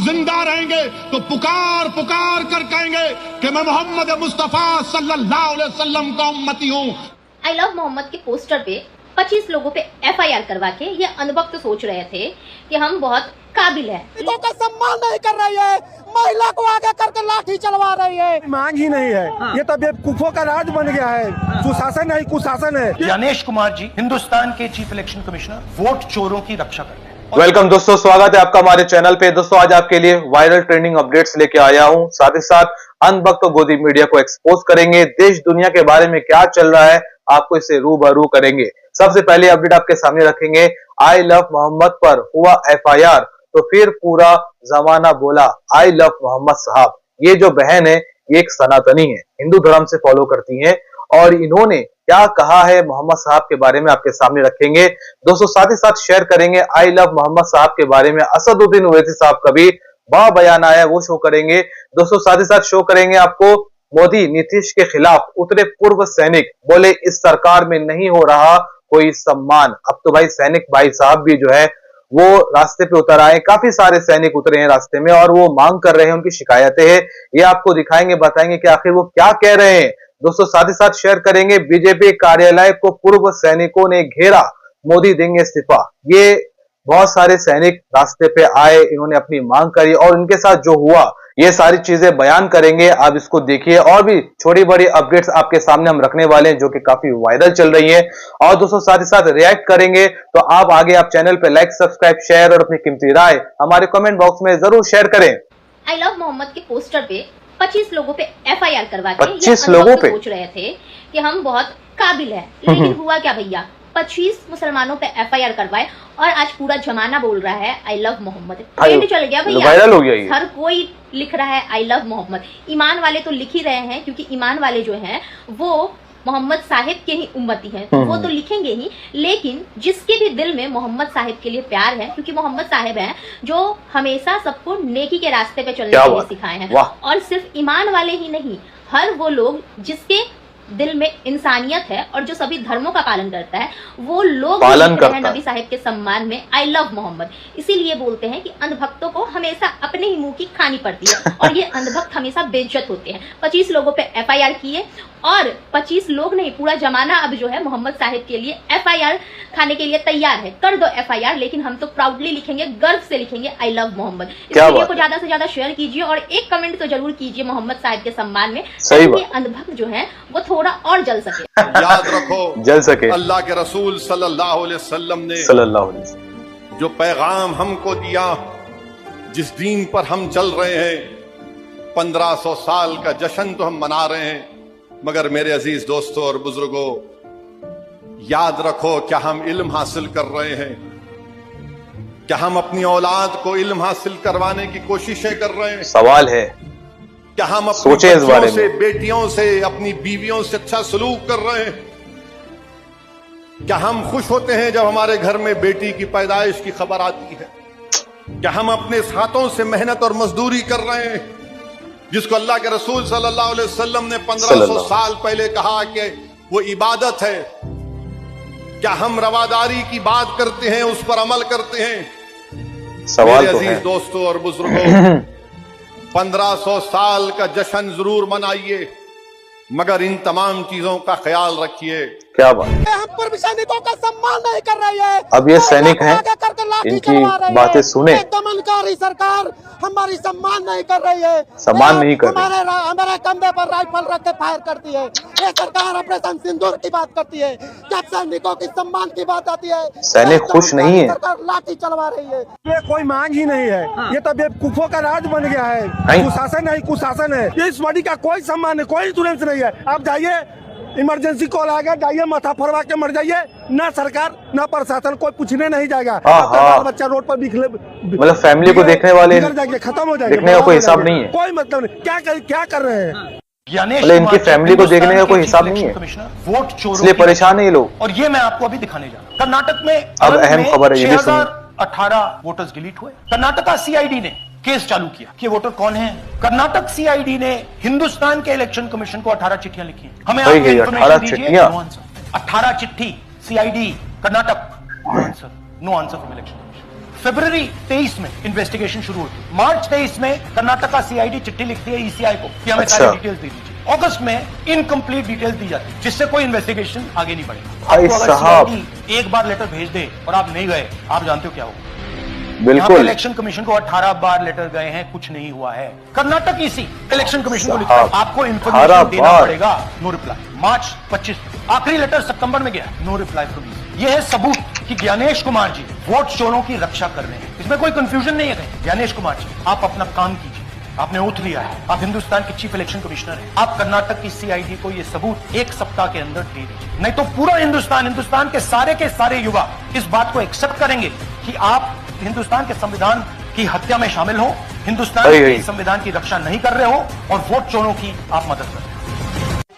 जिंदा रहेंगे तो पुकार पुकार कर कहेंगे कि मैं मोहम्मद मुस्तफा सल्लल्लाहु अलैहि वसल्लम का उम्मती हूँ। आई लव मोहम्मद के पोस्टर पे 25 लोगों पे एफआईआर करवा के ये अनुभक्त सोच रहे थे कि हम बहुत काबिल है। लोगों का सम्मान नहीं कर रही है, महिला को आगे करके लाठी चलवा रही है। मांग ही नहीं है। ये तो बेवकूफों का राज बन गया है। सुशासन नहीं कुशासन है। ज्ञानेश कुमार जी हिंदुस्तान के चीफ इलेक्शन कमिश्नर वोट चोरों की रक्षा करते हैं। वेलकम दोस्तों, स्वागत है आपका हमारे चैनल पे। दोस्तों आज आपके लिए वायरल ट्रेंडिंग अपडेट्स लेके आया हूं। साथ ही साथ अनबख्त और गोदी मीडिया को एक्सपोज करेंगे। देश दुनिया के बारे में क्या चल रहा है आपको इससे रूबरू करेंगे। सबसे पहले अपडेट आपके सामने रखेंगे। आई लव मोहम्मद पर हुआ एफआईआर तो फिर पूरा जमाना बोला आई लव मोहम्मद साहब। ये जो बहन है ये एक सनातनी है, हिंदू धर्म से फॉलो करती है और इन्होंने क्या कहा है मोहम्मद साहब के बारे में आपके सामने रखेंगे। दोस्तों साथ ही साथ शेयर करेंगे आई लव मोहम्मद साहब के बारे में असदुद्दीन ओवैसी साहब का भी बयान आया वो शो करेंगे। दोस्तों साथ ही साथ शो करेंगे आपको मोदी नीतीश के खिलाफ उतरे पूर्व सैनिक, बोले इस सरकार में नहीं हो रहा कोई सम्मान। अब तो भाई सैनिक भाई साहब भी जो है वो रास्ते पे उतर आए, काफी सारे सैनिक उतरे हैं रास्ते में और वो मांग कर रहे हैं, उनकी शिकायतें हैं। ये आपको दिखाएंगे, बताएंगे कि आखिर वो क्या कह रहे हैं। दोस्तों साथ ही साथ शेयर करेंगे बीजेपी कार्यालय को पूर्व सैनिकों ने घेरा, मोदी देंगे इस्तीफा। ये बहुत सारे सैनिक रास्ते पे आए, इन्होंने अपनी मांग करी और इनके साथ जो हुआ ये सारी चीजें बयान करेंगे। आप इसको देखिए और भी छोटी बड़ी अपडेट्स आपके सामने हम रखने वाले हैं जो कि काफी वायरल चल रही है। और दोस्तों साथ ही साथ रिएक्ट करेंगे। तो आप आगे आप चैनल पे लाइक सब्सक्राइब शेयर और अपनी कीमती राय हमारे कमेंट बॉक्स में जरूर शेयर करें। आई लव मोहम्मद के पोस्टर पे 25 लोगों पे एफआईआर करवा के 25 लोगों पे सोच रहे थे कि हम बहुत काबिल है, लेकिन हुआ क्या भैया, 25 मुसलमानों पे एफआईआर करवाए और आज पूरा जमाना बोल रहा है आई लव मोहम्मद। ट्रेंड चल गया भैया, वायरल हो गया ये। हर कोई लिख रहा है आई लव मोहम्मद। ईमान वाले तो लिख ही रहे हैं क्योंकि ईमान वाले जो हैं वो मोहम्मद साहिब के ही उम्मती हैं, तो वो तो लिखेंगे ही। लेकिन जिसके भी दिल में मोहम्मद साहिब के लिए प्यार है, क्योंकि मोहम्मद साहिब हैं जो हमेशा सबको नेकी के रास्ते पे चलने के लिए सिखाए हैं। और सिर्फ ईमान वाले ही नहीं, हर वो लोग जिसके दिल में इंसानियत है और जो सभी धर्मों का पालन करता है, वो लोग पालन करता है नबी साहिब के सम्मान में आई लव मोहम्मद। इसीलिए बोलते हैं कि अंधभक्तों को हमेशा अपने ही मुंह की खानी पड़ती है और ये अंधभक्त हमेशा बेइज्जत होते हैं। 25 लोगों पे एफआईआर किए और 25 लोग नहीं, पूरा जमाना अब जो है मोहम्मद साहिब के लिए एफआईआर खाने के लिए तैयार है। कर दो एफआईआर, लेकिन हम तो प्राउडली लिखेंगे, गर्व से लिखेंगे आई लव मोहम्मद। इस वीडियो को ज्यादा से ज्यादा शेयर कीजिए और एक कमेंट तो जरूर कीजिए मोहम्मद साहिब के सम्मान में, ताकि अंधभक्त जो है वो थोड़ा और जल सके। याद रखो जल सके अल्लाह के रसूल सल्लल्लाहु अलैहि वसल्लम ने जो पैगाम हमको दिया, जिस दीन पर हम चल रहे हैं, 1500 साल का जश्न तो हम मना रहे हैं, मगर मेरे अजीज दोस्तों और बुजुर्गों याद रखो, क्या हम इल्म हासिल कर रहे हैं? क्या हम अपनी औलाद को इल्म हासिल करवाने की कोशिशें कर रहे हैं? सवाल है, क्या हम अपने बच्चों से, बेटियों से, अपनी बीवियों से अच्छा सलूक कर रहे हैं? क्या हम खुश होते हैं जब हमारे घर में बेटी की पैदाइश की खबर आती है? क्या हम अपने हाथों से मेहनत और मजदूरी कर रहे हैं, जिसको अल्लाह के रसूल सल्लल्लाहु अलैहि वसल्लम ने 1500 साल पहले कहा कि वो इबादत है? क्या हम रवादारी की बात करते हैं, उस पर अमल करते हैं? सवाल मेरे तो अजीज है। दोस्तों और बुजुर्गों 1500 साल का जश्न जरूर मनाइए, मगर इन तमाम चीजों का ख्याल रखिए। क्या बात, हम पूर्व सैनिकों का सम्मान नहीं कर रही है। अब ये सैनिक हैं, इनकी बातें सुने। दमनकारी सरकार हमारी सम्मान नहीं कर रही है, सम्मान नहीं कर रही। हमारे कंधे पर राइफल रख के फायर करती है। ये सरकार ऑपरेशन सिंदूर की बात करती है, जब सैनिकों की सम्मान की बात आती है सैनिक खुश नहीं है। सरकार लाठी चलवा रही है। ये कोई मांग ही नहीं है। ये तो बेवकूफों का राज बन गया है। सुशासन नहीं कुशासन है। ये इस बॉडी का कोई सम्मान है, कोई इंश्योरेंस नहीं है। आप जाइए, इमरजेंसी कॉल आ गया, जाइए माथा फरवा के मर जाइए। ना सरकार ना प्रशासन कोई पूछने नहीं जाएगा। बाल बच्चा रोड पर मतलब फैमिली को देखने वाले खत्म हो जाएगा, देखने का कोई हिसाब नहीं है, कोई मतलब नहीं। क्या कर रहे हैं? ज्ञानेश इनकी फैमिली को देखने का कोई हिसाब नहीं है, वोट चोरों इसलिए परेशान है ये लोग। और ये मैं आपको अभी दिखाने जा रहा हूं। कर्नाटक में अब अहम खबर है, ये भी सुनिए। 6018 वोटर्स डिलीट हुए। कर्नाटका सीआईडी ने केस चालू किया कि वोटर कौन है। कर्नाटक सीआईडी ने हिंदुस्तान के इलेक्शन कमीशन को 18 चिट्ठियां लिखी हैं। हमें 18 चिट्ठियां, 18 चिट्ठी CID Karnataka, no answer from election commission. फरवरी 23 में इन्वेस्टिगेशन शुरू होती है। मार्च 23 में कर्नाटका सीआईडी चिट्ठी लिखती है ईसीआई को कि हमें सारी डिटेल्स दे दीजिए। अगस्त में इनकम्प्लीट डिटेल्स दी जाती है, जिससे कोई इन्वेस्टिगेशन आगे नहीं बढ़ेगा। आपको अगर सीआईडी एक बार लेटर भेज दे और आप नहीं गए, आप जानते हो क्या होगा। बिल्कुल, इलेक्शन कमीशन को 18 बार लेटर गए हैं, कुछ नहीं हुआ है। कर्नाटक इसी इलेक्शन कमीशन को लिखा है आपको इन्फॉर्मेशन देना पड़ेगा, नो रिप्लाई। मार्च 25 आखिरी लेटर सितंबर में गया, नो रिप्लाई फ्रॉम यू। ये है सबूत कि ज्ञानेश कुमार जी वोट चोरों की रक्षा कर रहे हैं। इसमें कोई कंफ्यूजन नहीं है। ज्ञानेश कुमार जी, आप अपना काम कीजिए, आपने ओथ लिया है, आप हिंदुस्तान के चीफ इलेक्शन कमिश्नर हैं, आप कर्नाटक की सीआईडी को ये सबूत 1 सप्ताह के अंदर दे दीजिए, नहीं तो पूरा हिंदुस्तान के सारे युवा इस बात को एक्सेप्ट करेंगे कि आप हिंदुस्तान के संविधान की हत्या में शामिल हो, हिंदुस्तान के संविधान की रक्षा नहीं कर रहे हो और वोट चोरों की आप मदद कर रहे हो।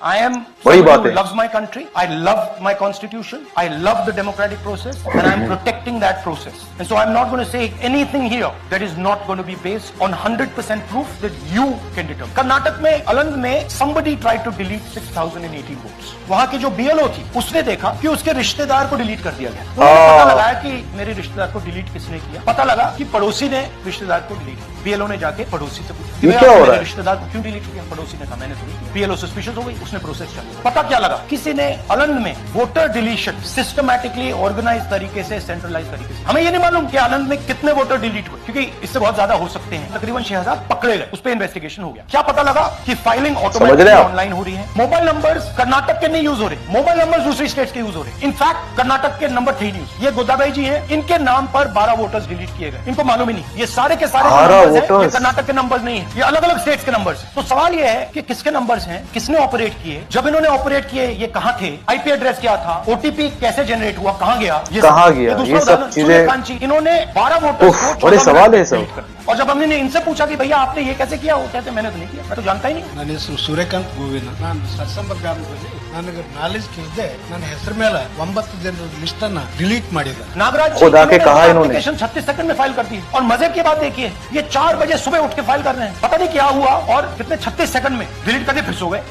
I am someone who loves my country. I love my constitution. I love the democratic process, and I am protecting that process. And so I'm not going to say anything here that is not going to be based on 100% proof that you can determine. Karnataka में अलंग में somebody tried to delete 6,080 votes. वहां की जो BLO थी उसने देखा कि उसके रिश्तेदार को डिलीट कर दिया गया। उन्होंने पता लगाया कि मेरे रिश्तेदार को डिलीट किसने किया। पता लगा कि पड़ोसी ने रिश्तेदार को डिलीट किया। BLO ने जाके पड़ोसी से पूछा मेरे रिश्तेदार को क्यों डिलीट किया। पड़ोसी ने कहा मैंने तो नहीं किया। BLO सस्पिशियस हो गई, उसने प्रोसेस चालू। पता क्या लगा, किसी ने अलंग में वोटर डिलीशन सिस्टमैटिकली ऑर्गेनाइज तरीके से, सेंट्रलाइज तरीके से। हमें ये नहीं मालूम कि अलंग में कितने वोटर डिलीट हुए, क्योंकि इससे बहुत ज्यादा हो सकते हैं। तकरीबन 6,000 पकड़े गए, उस पर इन्वेस्टिगेशन हो गया। क्या पता लगा कि फाइलिंग ऑटोमेटिकली ऑनलाइन हो रही है। मोबाइल नंबर्स कर्नाटक के नहीं यूज हो रहे, मोबाइल नंबर्स दूसरी स्टेट के यूज हो रहे। इनफैक्ट कर्नाटक के नंबर 3 न्यूज, ये गोदाबाई जी हैं, इनके नाम पर 12 वोटर्स डिलीट किए गए। इनको मालूम ही नहीं, ये सारे के सारे नंबर्स हैं, कर्नाटक के नंबर्स नहीं है, ये अलग अलग स्टेट्स के नंबर्स। तो सवाल ये है कि किसके नंबर्स हैं, किसने ऑपरेट किए, जब इन्होंने ऑपरेट किए ये कहां थे, आईपी एड्रेस क्या था, ओटीपी कैसे जनरेट हुआ, कहां गया, ये सब चीजें। इन्होंने 12 वोटर्स को बड़े सवाल है सब। और जब हमने इनसे पूछा कि भैया आपने ये कैसे किया, वो कहते मैंने तो नहीं किया, मैं तो जानता ही नहीं। ನನ್ನ ಹೆಸರು ಸೂರ್ಯಕಾಂತ್ ಗೋವಿನ, ನಾನು ಸರ್ಸಂಬ ಗ್ರಾಮದಲ್ಲಿ ನನಗೆ ನಾಲೆಜ್ ಇಲ್ಲದೆ ನನ್ನ ಹೆಸರು ಮೇಲೆ 9 ಜನರ ಲಿಸ್ಟ್ ಅನ್ನ ಡಿಲೀಟ್ ಮಾಡಿದ್ದಾರೆ। नागराज खुद आके कहा इन्होंने 36 सेकंड में फाइल कर दी। और मजे की बात देखिए, ये 4 बजे सुबह उठ के फाइल कर रहे हैं, पता नहीं क्या हुआ और कितने 36 सेकंड में डिलीट करके फिर सो गए।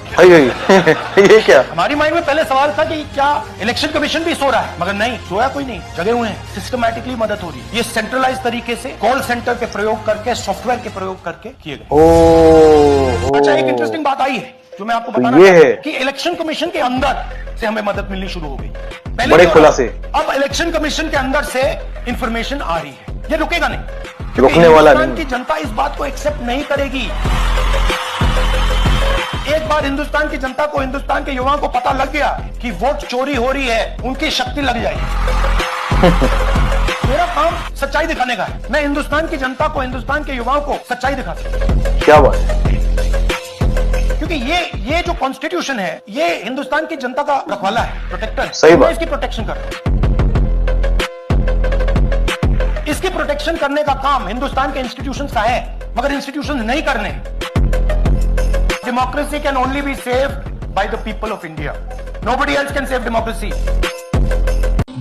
ये क्या, हमारी माइंड में पहले सवाल था कि क्या इलेक्शन कमीशन भी सो रहा है, मगर नहीं, सोया कोई नहीं, जगे हुए हैं, सिस्टमैटिकली मदद हो रही है। ये सेंट्रलाइज तरीके से कॉल सेंटर के प्रयोग करके, सॉफ्टवेयर के प्रयोग करके किए गए। अच्छा, एक इंटरेस्टिंग बात आई है जो मैं आपको बताना चाहता हूं कि इलेक्शन कमीशन के अंदर से हमें मदद मिलनी शुरू हो गई। पहले बड़े खुलासे, अब इलेक्शन कमीशन के अंदर से इंफॉर्मेशन आ रही है। ये रुकेगा नहीं, रुकने वाला नहीं। की जनता इस बात को एक्सेप्ट नहीं करेगी। एक बार हिंदुस्तान की जनता को, हिंदुस्तान के युवाओं को पता लग गया कि वोट चोरी हो रही है, उनकी शक्ति लग जाएगी। मेरा काम सच्चाई दिखाने का है। मैं हिंदुस्तान की जनता को, हिंदुस्तान के युवाओं को सच्चाई दिखाता हूं। क्या बात है, क्योंकि ये जो कॉन्स्टिट्यूशन है, ये हिंदुस्तान की जनता का रखवाला है, प्रोटेक्टर है। सही बात, इसकी प्रोटेक्शन कर रहा हूं। इसकी प्रोटेक्शन करने का काम हिंदुस्तान के इंस्टीट्यूशन का है, मगर इंस्टीट्यूशन नहीं करने। Democracy can only be saved by the people of India, nobody else can save democracy.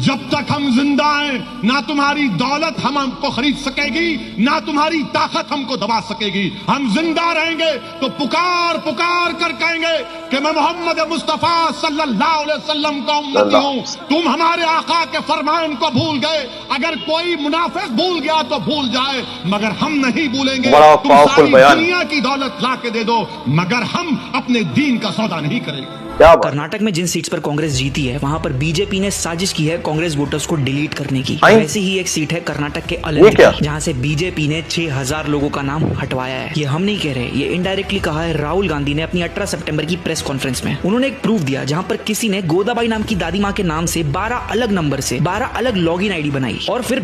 जब तक हम जिंदा हैं, ना तुम्हारी दौलत हमको खरीद सकेगी, ना तुम्हारी ताकत हमको दबा सकेगी। हम जिंदा रहेंगे तो पुकार पुकार कर कहेंगे कि मैं मोहम्मद मुस्तफा सल्लल्लाहु अलैहि वसल्लम का उम्मती हूं। तुम हमारे आका के फरमान को भूल गए। अगर कोई मुनाफिक भूल गया तो भूल जाए, मगर हम नहीं भूलेंगे। तुम सारी दुनिया की दौलत ला के दे दो, मगर हम अपने दीन का सौदा नहीं करेंगे। कर्नाटक में जिन सीट्स पर कांग्रेस जीती है, वहां पर बीजेपी ने साजिश की है कांग्रेस वोटर्स को डिलीट करने की। वैसे ही एक सीट है कर्नाटक के अलग, जहां से बीजेपी ने 6,000 लोगों का नाम हटवाया है। ये हम नहीं कह रहे, ये इनडायरेक्टली कहा है राहुल गांधी ने अपनी 18 सितंबर की प्रेस कॉन्फ्रेंस में। उन्होंने एक प्रूफ दिया जहां पर किसी ने गोदाबाई नाम की दादी माँ के नाम से 12 अलग नंबर से 12 अलग लॉगिन आईडी बनाई और फिर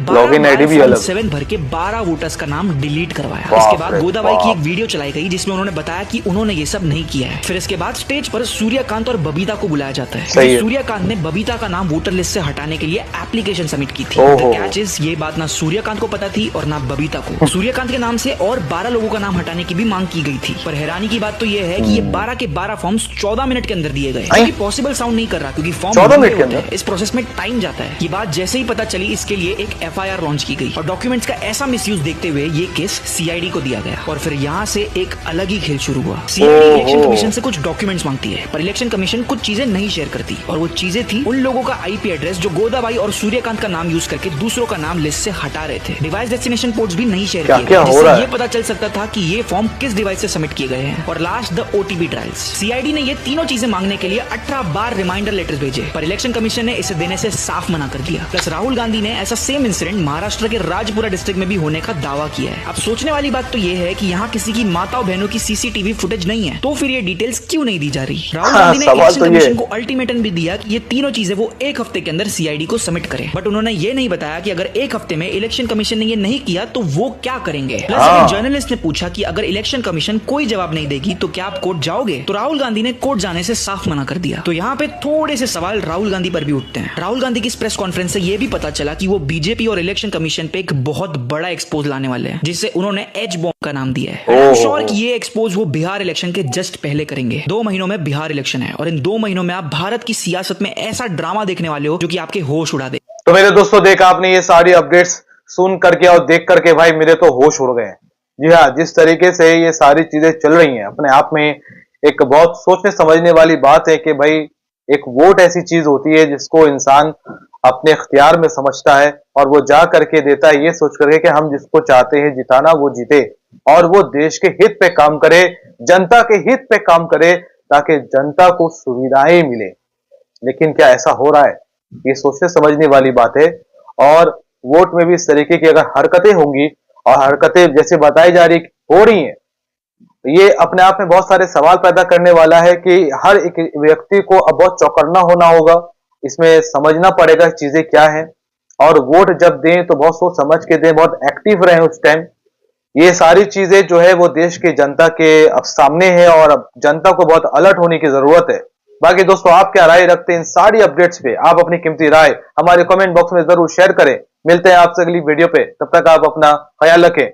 7 भर के 12 वोटर्स का नाम डिलीट करवाया। इसके बाद गोदाबाई की एक वीडियो चलाई गई जिसमें उन्होंने बताया कि उन्होंने ये सब नहीं किया है। फिर इसके बाद स्टेज पर सूर्यकांत और बबीता को बुलाया जाता है। सूर्यकांत ने बबीता का नाम वोटर लिस्ट से हटाने के लिए एप्लीकेशन सबमिट की थी। कैच इज, ये बात ना सूर्यकांत को पता थी और ना बबीता को। सूर्यकांत के नाम से और 12 लोगों का नाम हटाने की भी मांग की गई थी, पर हैरानी की बात तो ये है कि ये 12 के 12 फॉर्म्स 14 मिनट के अंदर दिए गए। पॉसिबल साउंड नहीं कर रहा क्योंकि फॉर्म 14 मिनट के अंदर, इस प्रोसेस में टाइम जाता है। ये बात जैसे ही पता चली, इसके लिए एक FIR लॉन्च की गई और डॉक्यूमेंट्स का ऐसा मिसयूज देखते हुए ये केस CID को दिया गया। और फिर यहाँ से एक अलग ही खेल शुरू हुआ। CID इलेक्शन कमीशन से कुछ डॉक्यूमेंट्स मांगती है, पर इलेक्शन कमीशन कुछ चीजें नहीं शेयर करती, और वो चीजें थी उन लोगों का IP एड्रेस जो गोदाबाई और सूर्यकांत का नाम यूज करके दूसरों का नाम लिस्ट से हटा रहे थे। डिवाइस डेस्टिनेशन पोर्ट्स भी नहीं शेयर किए गए, जिससे ये पता चल सकता था कि ये फॉर्म किस डिवाइस से सबमिट किए गए हैं। और last the OTP trials. CID ने ये तीनों चीजें मांगने के लिए 18 बार रिमाइंडर लेटर्स भेजे, पर इलेक्शन कमीशन ने इसे देने से साफ मना कर दिया। प्लस राहुल गांधी ने ऐसा सेम इंसिडेंट महाराष्ट्र के राजपुरा डिस्ट्रिक्ट में भी होने का दावा किया है। अब सोचने वाली बात तो ये है कि यहाँ किसी की माताओं बहनों की सीसीटीवी फुटेज नहीं है, तो फिर ये डिटेल्स क्यों नहीं दी जा रही। राहुल गांधी ने इलेक्शन कमीशन को अल्टीमेटम भी दिया कि ये तीनों चीजें वो एक हफ्ते के अंदर सीआईडी को सबमिट करें, बट उन्होंने ये नहीं बताया कि अगर एक हफ्ते में इलेक्शन कमीशन ने ये नहीं किया तो वो क्या करेंगे। प्लस जर्नलिस्ट ने पूछा कि अगर इलेक्शन कमीशन कोई जवाब नहीं देगी तो क्या आप कोर्ट जाओगे, तो राहुल गांधी ने कोर्ट जाने से साफ मना कर दिया। तो यहाँ पे थोड़े से सवाल राहुल गांधी पर भी उठते हैं। राहुल गांधी की इस प्रेस कॉन्फ्रेंस से ये भी पता चला कि वो बीजेपी और इलेक्शन कमीशन पे एक बहुत बड़ा एक्सपोज लाने वाले हैं, जिसे उन्होंने एच बॉम्ब का नाम दिया है। आई एम श्योर कि ये एक्सपोज वो बिहार इलेक्शन के जस्ट पहले करेंगे। 2 महीनों में बिहार इलेक्शन है और इन 2 महीनों में आप भारत की सियासत में ऐसा ड्रामा देखने वाले हो जो कि आपके होश उड़ा दे। तो मेरे दोस्तों, देखा आपने ये सारी अपडेट्स सुन करके और देख करके भाई मेरे तो होश उड़ गए। जी हाँ, जिस तरीके से ये सारी चीजें चल रही हैं अपने आप में एक बहुत सोचने समझने वाली बात है कि भाई एक वोट ऐसी चीज होती है जिसको इंसान अपने इख्तियार में समझता है और वो जा करके देता है ये सोच करके कि हम जिसको चाहते हैं जिताना वो जीते और वो देश के हित पे काम करे, जनता के हित पे काम करे ताकि जनता को सुविधाएं मिले। लेकिन क्या ऐसा हो रहा है? ये सोचने समझने वाली बात है। और वोट में भी इस तरीके की अगर हरकतें होंगी और हरकतें जैसे बताई जा रही हो रही हैं, ये अपने आप में बहुत सारे सवाल पैदा करने वाला है कि हर एक व्यक्ति को अब बहुत चौकन्ना होना होगा, इसमें समझना पड़ेगा चीजें क्या है और वोट जब दें तो बहुत सोच समझ के दें, बहुत एक्टिव रहें उस टाइम। ये सारी चीजें जो है वो देश के जनता के अब सामने है और अब जनता को बहुत अलर्ट होने की जरूरत है। बाकी दोस्तों, आप क्या राय रखते हैं इन सारी अपडेट्स पे? आप अपनी कीमती राय हमारे कमेंट बॉक्स में जरूर शेयर करें। मिलते हैं आपसे अगली वीडियो पे, तब तक आप अपना ख्याल रखें।